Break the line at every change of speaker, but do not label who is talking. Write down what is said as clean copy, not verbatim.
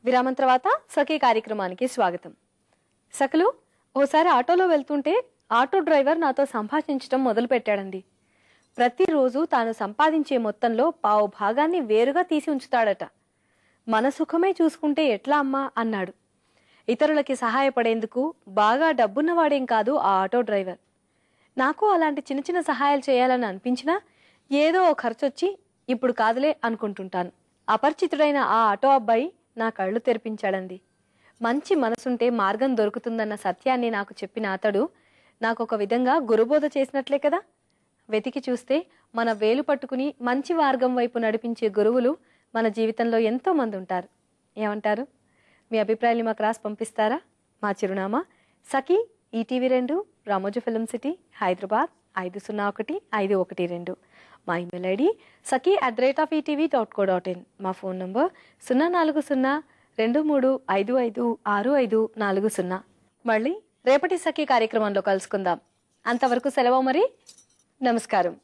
విరామం తర్వాత సఖీ కార్యక్రమానికి స్వాగతం. సఖలు, ఓసారి ఆటోలో వెళ్తుంటే ఆటో డ్రైవర్ నాతో సంభాషించడం మొదలు పెట్టాడండి. ప్రతిరోజు తాను సంపాదించే మొత్తంలో పావు భాగాన్ని వేరుగా తీసి ఉంచుతాడట. మన సుఖమే చూసుకుంటే ఎట్లా అమ్మా అన్నాడు. ఇతరులకి సహాయపడేందుకు బాగా డబ్బున్నవాడేం కాదు ఆ ఆటో డ్రైవర్. నాకు అలాంటి చిన్న చిన్న సహాయాలు చేయాలని అనిపించినా ఏదో ఓ ఖర్చొచ్చి ఇప్పుడు కాదులే అనుకుంటుంటాను. అపరిచితుడైన ఆ ఆటో అబ్బాయి నా కళ్ళు తెరిపించాడండి. మంచి మనసుంటే మార్గం దొరుకుతుందన్న సత్యాన్ని నాకు చెప్పిన అతడు నాకొక విధంగా గురుబోధ చేసినట్లే కదా. వెతికి చూస్తే మన వేలు పట్టుకుని మంచి మార్గం వైపు నడిపించే గురువులు మన జీవితంలో ఎంతో మంది ఉంటారు. ఏమంటారు? మీ అభిప్రాయాన్ని మాకు రాసి పంపిస్తారా? మా చిరునామా సఖీ, ఈటీవీ 2, రామోజీ ఫిలిం సిటీ, హైదరాబాద్ 501-512. మా ఇమెయిల్ ఐడి saki@etv.co.in. మా ఫోన్ నంబర్ 040-2355-6540. మళ్ళీ రేపటి సఖీ కార్యక్రమంలో కలుసుకుందాం. అంతవరకు సెలవు మరి. నమస్కారం.